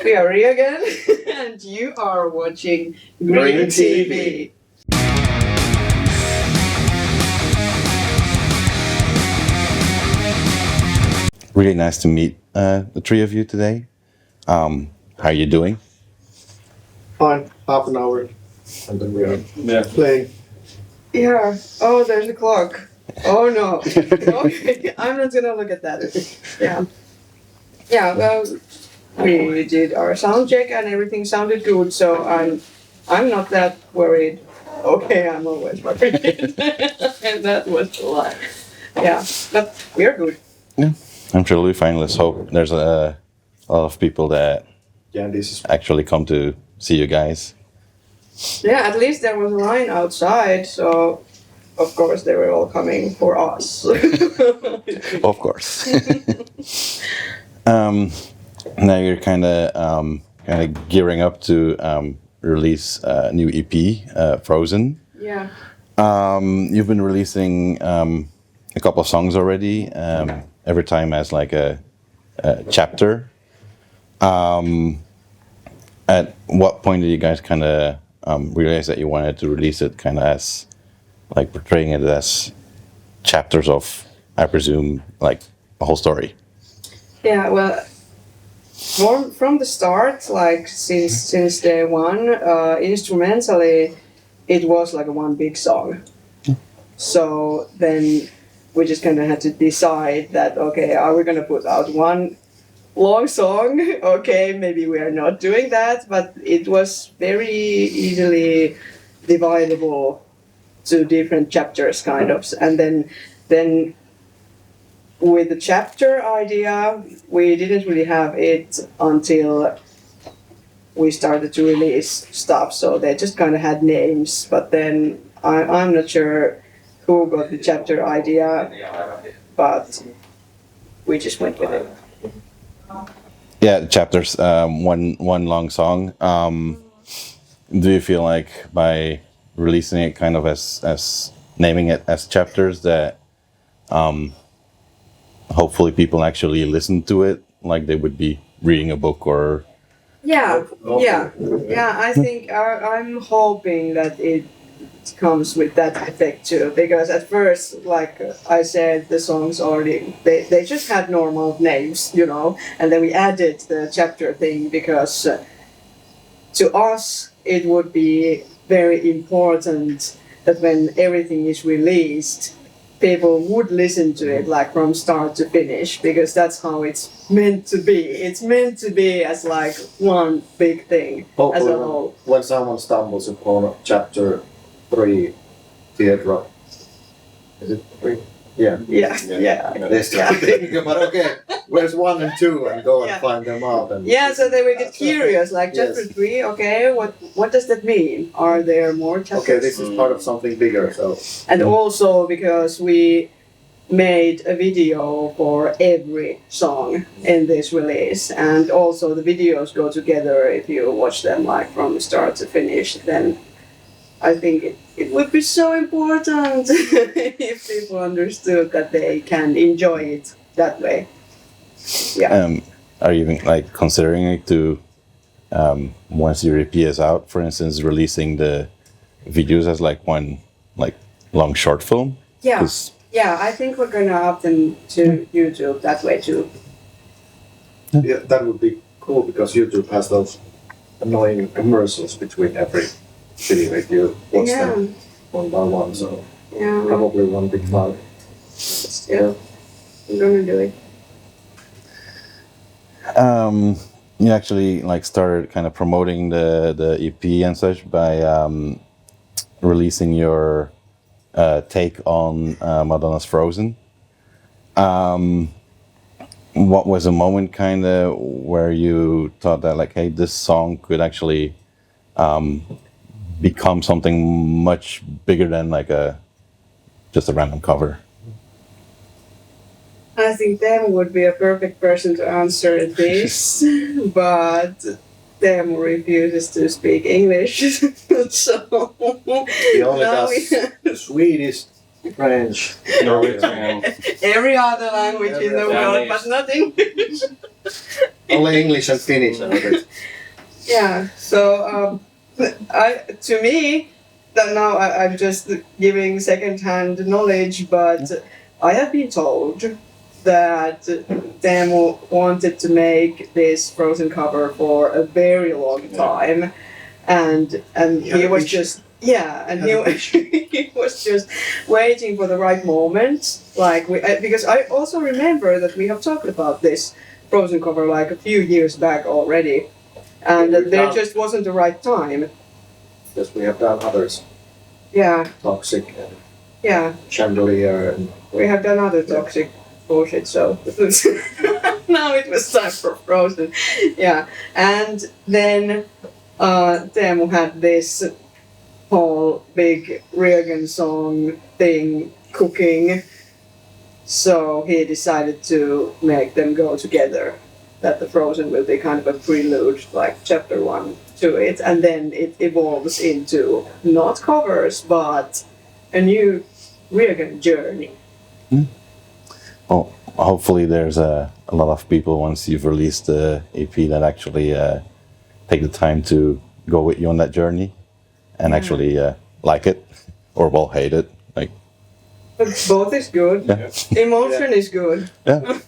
We are Rioghan, and you are watching GRIMM TV. Really nice to meet the three of you today. How are you doing? Fine, half an hour, and then we are playing. Yeah. Oh, there's a clock. Oh no. Okay. I'm not gonna look at that. Yeah. Yeah. Well, we did our sound check and everything sounded good, so I'm not that worried. Okay, I'm always worried, and that was a lie. Yeah, but we're good. Yeah, I'm sure we'll be fine. Let's hope there's a lot of people that actually come to see you guys. Yeah, at least there was a line outside, so of course they were all coming for us. Of course. Now you're kind of gearing up to release a new EP, Frozen. Yeah. You've been releasing a couple of songs already. Every time as like a chapter. At what point did you guys kind of realize that you wanted to release it kind of as like portraying it as chapters of, I presume, like a whole story? Yeah, well, from the start, like since day one, instrumentally, it was like a one big song. So then we just kind of had to decide that, okay, are we going to put out one long song? Okay, maybe we are not doing that, but it was very easily dividable to different chapters, kind of. And then with the chapter idea, we didn't really have it until we started to release stuff, so they just kind of had names, but then I'm not sure who got the chapter idea, but we just went with it. Yeah, chapters, one long song. Do you feel like by releasing it kind of as naming it as chapters that hopefully people actually listen to it like they would be reading a book or... Yeah, I think I'm hoping that it comes with that effect too, because at first, like I said, the songs already, they just had normal names, you know, and then we added the chapter thing because to us it would be very important that when everything is released, people would listen to it like from start to finish, because that's how it's meant to be. It's meant to be as like one big thing as a whole. When someone stumbles upon chapter 3, Teardrop, is it 3? Yeah. They start thinking about, okay, where's 1 and 2, and go and find them out. And so they will get curious, like chapter 3, okay, what does that mean? Are there more chapters? Okay, this is part of something bigger, so... And also because we made a video for every song in this release, and also the videos go together if you watch them like from start to finish, then I think it would be so important if people understood that they can enjoy it that way. Yeah. Are you even like considering it to, once your EP is out, for instance, releasing the videos as like one like long short film? Yeah. Yeah, I think we're gonna up them to YouTube that way too. Yeah, that would be cool, because YouTube has those annoying commercials between every video if you watch them one by one, so probably one big file. Still, I'm gonna do it. You actually like started kind of promoting the EP and such by releasing your take on Madonna's Frozen. What was a moment kind of where you thought that like, hey, this song could actually become something much bigger than like just a random cover? I think Teemu would be a perfect person to answer this, but Teemu refuses to speak English, so He only does Swedish, French, Norwegian. every other language in the world, but not English. Only English and Finnish. Yeah. So to me, that now I'm just giving second-hand knowledge, but I have been told that Teemu wanted to make this Frozen cover for a very long time, and he was just he was just waiting for the right moment. Like because I also remember that we have talked about this Frozen cover like a few years back already, and that there just wasn't the right time. Yes, we have done others. Yeah. Toxic and Chandelier. And we have done other toxic bullshit, so now it was time for Frozen. Yeah. And then Teemu had this whole big Rioghan song thing cooking, so he decided to make them go together. That the Frozen will be kind of a prelude, like chapter 1 to it, and then it evolves into not covers, but a new Rioghan journey. Well, hopefully there's a lot of people once you've released the EP that actually take the time to go with you on that journey and actually like it or well hate it. Like both is good. Yeah. Emotion is good. Yeah.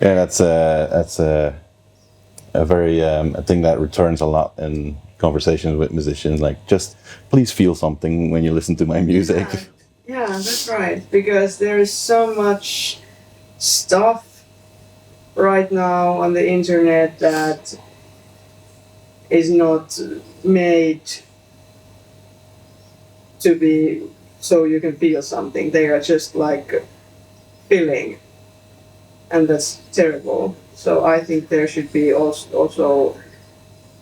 Yeah, that's a very a thing that returns a lot in conversations with musicians. Like, just please feel something when you listen to my music. Yeah, that's right. Because there is so much stuff right now on the internet that is not made to be so you can feel something. They are just like feeling. And that's terrible. So I think there should be also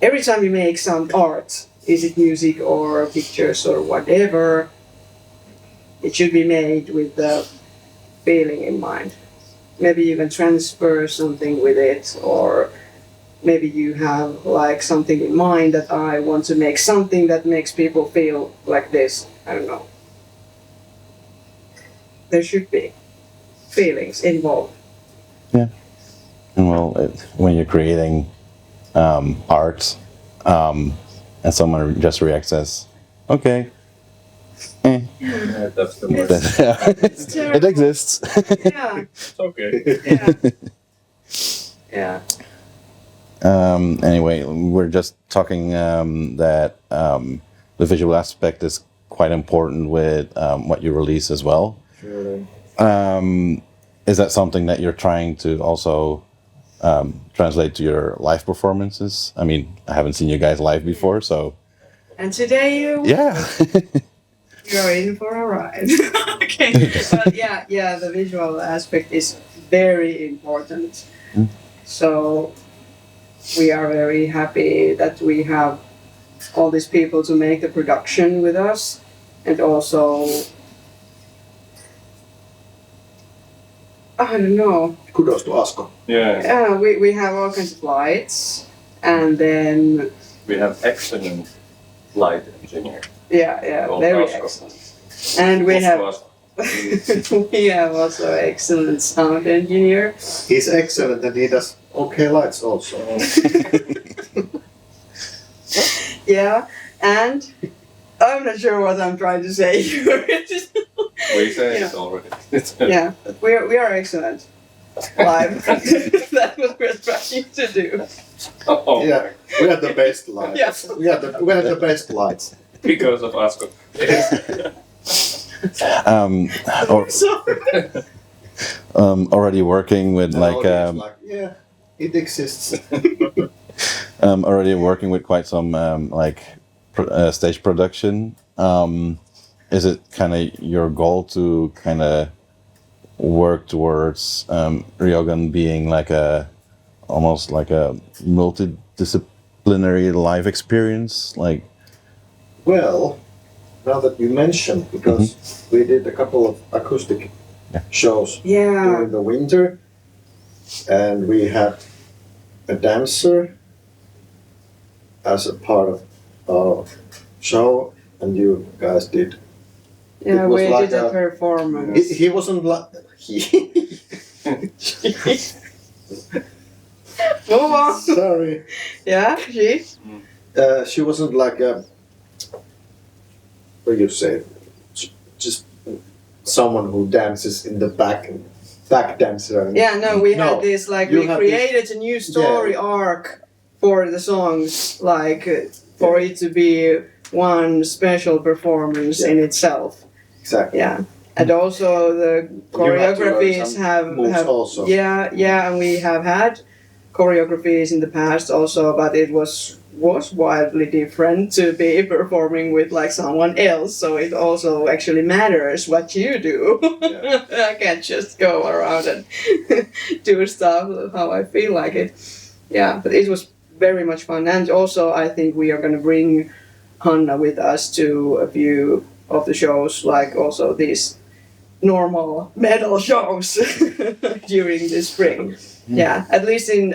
every time you make some art, is it music or pictures or whatever, it should be made with the feeling in mind. Maybe you can transfer something with it, or maybe you have like something in mind that I want to make something that makes people feel like this. I don't know. There should be feelings involved. Yeah, and well, when you're creating art, and someone just reacts as, okay, that's the word. It exists. Yeah. It's okay. Yeah. Anyway, we're just talking that the visual aspect is quite important with what you release as well. Sure. Is that something that you're trying to also translate to your live performances? I mean, I haven't seen you guys live before, so... And today you're in for a ride. Okay. But yeah, the visual aspect is very important. So we are very happy that we have all these people to make the production with us, and also I don't know. Kudos to Asko. Yeah, we have all kinds of lights, and then we have excellent light engineer. Yeah, very excellent. And we have also excellent sound engineer. He's excellent, and he does okay lights also. Yeah, and I'm not sure what I'm trying to say. We say it already. Yeah, we are excellent live. That's what we're trying to do. Oh, yeah, we have the best lights. Yes. We have the best lights. Because of Asko. Sorry. Already working with yeah, it exists. Already working with quite some stage production. Is it kind of your goal to kind of work towards Rioghan being almost like a multidisciplinary live experience? Like, well, now that you mentioned, because we did a couple of acoustic shows during the winter, and we had a dancer as a part of our show, and you guys did. Yeah, we did a performance. He wasn't like Move on. Sorry. Yeah, she. She wasn't like a, what do you say, just someone who dances in the back dancer. Yeah, no, we had this, like, you we had created a new story arc for the songs, like, for it to be one special performance in itself. Exactly. Yeah. And also the choreographies have also. Yeah, and we have had choreographies in the past also, but it was wildly different to be performing with like someone else, so it also actually matters what you do. Yeah. I can't just go around and do stuff how I feel like it. Yeah, but it was very much fun, and also I think we are going to bring Hanna with us to a few of the shows, like also these normal metal shows during the spring. Yeah, at least in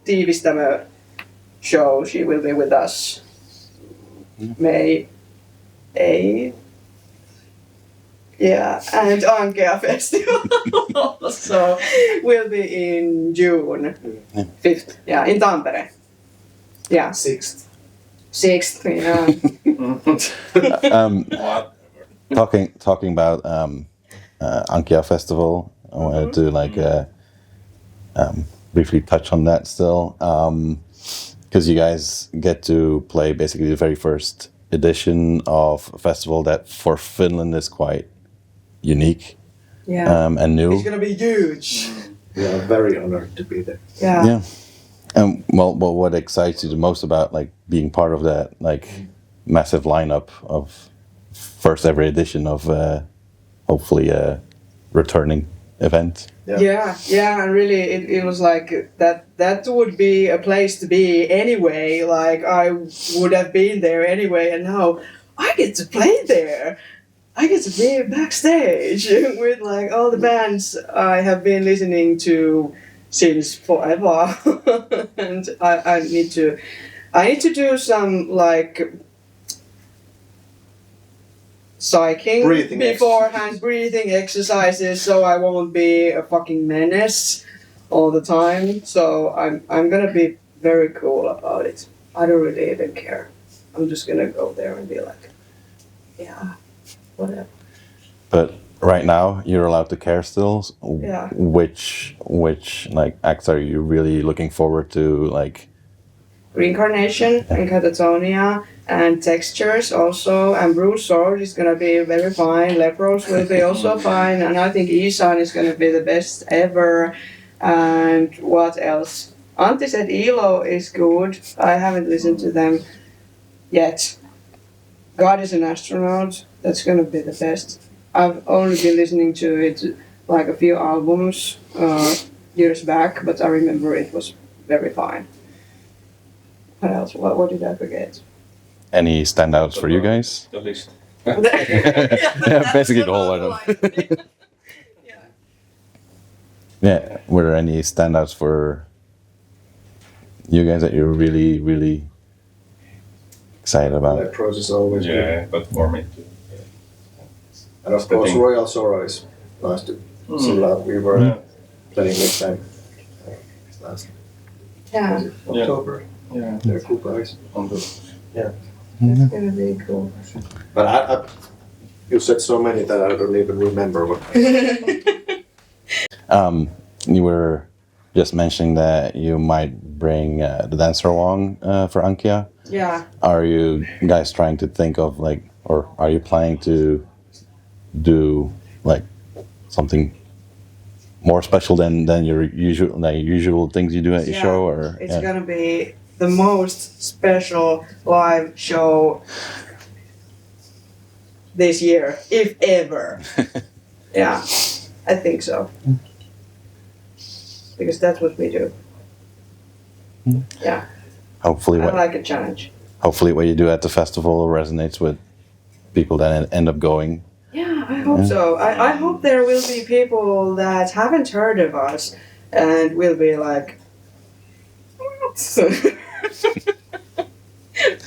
Tiivistämö show she will be with us May 8th. Yeah, and Ankea Festival also will be in June 5th. Yeah, in Tampere. Yeah. 6th. 6th, yeah. Talking about Ankea Festival, I wanted to like briefly touch on that still, because you guys get to play basically the very first edition of a festival that for Finland is quite unique and new. It's gonna be huge. We are very honored to be there. Yeah. And well, what excites you the most about like being part of that like massive lineup of first ever edition of hopefully a returning event? Yeah, and really it was like that would be a place to be anyway, like I would have been there anyway, and now I get to play there. I get to be backstage with like all the bands I have been listening to since forever. And I need to do some like psyching beforehand, breathing exercises, so I won't be a fucking menace all the time. So I'm gonna be very cool about it. I don't really even care. I'm just gonna go there and be like, yeah, whatever. But right now you're allowed to care still. Yeah. Which like acts are you really looking forward to? Like Reincarnation and Catatonia and Textures also, and Bruce Sword is gonna be very fine. Lepros will be also fine, and I think Isan is gonna be the best ever. And what else? Antti said Elo is good. I haven't listened to them yet. God is an Astronaut. That's gonna be the best. I've only been listening to it like a few albums years back, but I remember it was very fine. What else? What did I forget? any standouts for you guys? The list. Yeah, basically the whole lineup. Yeah, were there any standouts for you guys that you're really, really excited about? That process is always good. Yeah, but for me too. And of course, Royal Sorrow is nice to see live. We were playing with them last October. Yeah. They're cool guys. That's gonna be cool. But I you said so many that I don't even remember what. You were just mentioning that you might bring the dancer along for Ankea. Yeah. Are you guys trying to think of like, or are you planning to do like something more special than your usual things you do at your show? Or it's gonna be the most special live show this year, if ever. Yeah, I think so. Because that's what we do. Yeah. Hopefully, I like a challenge. Hopefully, what you do at the festival resonates with people that end up going. Yeah, I hope so. I hope there will be people that haven't heard of us and will be like,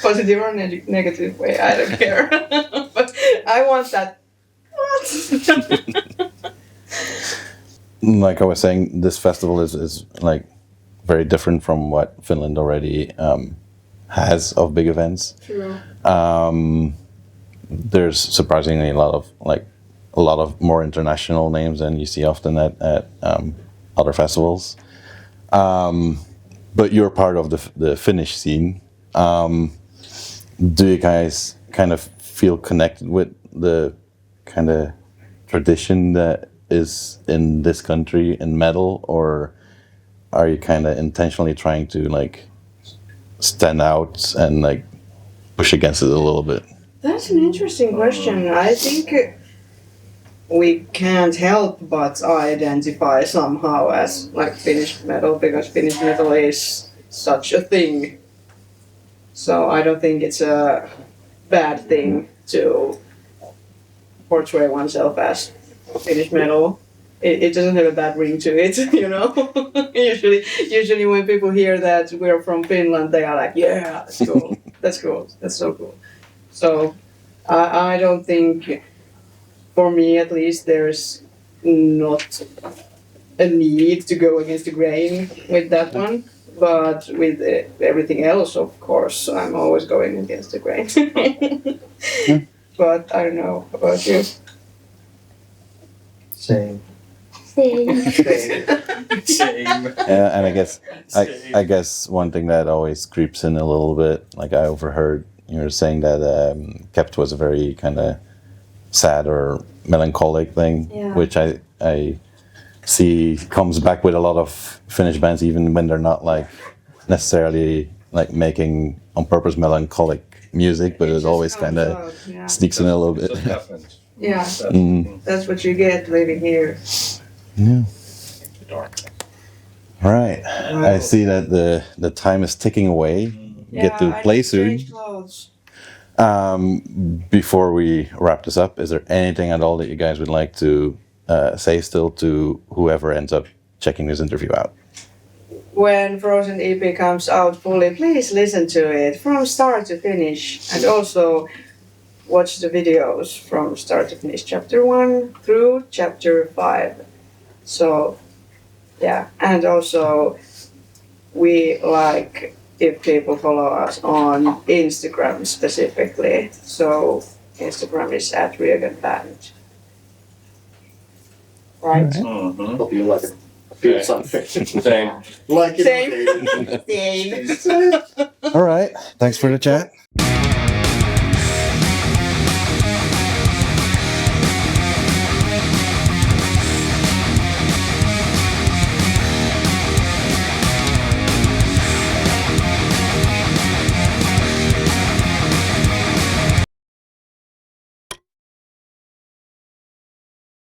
positive or negative way, I don't care. But I want that. Like I was saying, this festival is like very different from what Finland already has of big events. True. There's surprisingly a lot of more international names than you see often at other festivals. But you're part of the Finnish scene. Do you guys kind of feel connected with the kind of tradition that is in this country in metal, or are you kind of intentionally trying to like stand out and like push against it a little bit? That's an interesting question. I think we can't help but identify somehow as like Finnish metal, because Finnish metal is such a thing. So I don't think it's a bad thing to portray oneself as Finnish metal. It doesn't have a bad ring to it, you know. usually when people hear that we're from Finland, they are like, "Yeah, that's cool. That's cool. That's so cool." So I don't think, for me at least, there's not a need to go against the grain with that one. But with everything else, of course, I'm always going against the grain. But I don't know about you. Same. And I guess one thing that always creeps in a little bit, like I overheard you were saying that Kept was a very kind of sad or melancholic thing, Yeah. which I see comes back with a lot of Finnish bands, even when they're not like necessarily like making on purpose melancholic music, but it always kind of sneaks in a little bit. Just happens. Yeah, that's what you get living here. Yeah. Dark. All right. I see that the time is ticking away. Get to play soon. Before we wrap this up, is there anything at all that you guys would like to say still to whoever ends up checking this interview out? When Frozen EP comes out fully, please listen to it from start to finish, and also watch the videos from start to finish, chapter 1 through chapter 5. So, yeah, and also we like if people follow us on Instagram specifically. So Instagram is at Rioghan Band. Right? Mm-hmm. Hope you like it. Feel something. Same. Like it. Same. Same. All right. Thanks for the chat.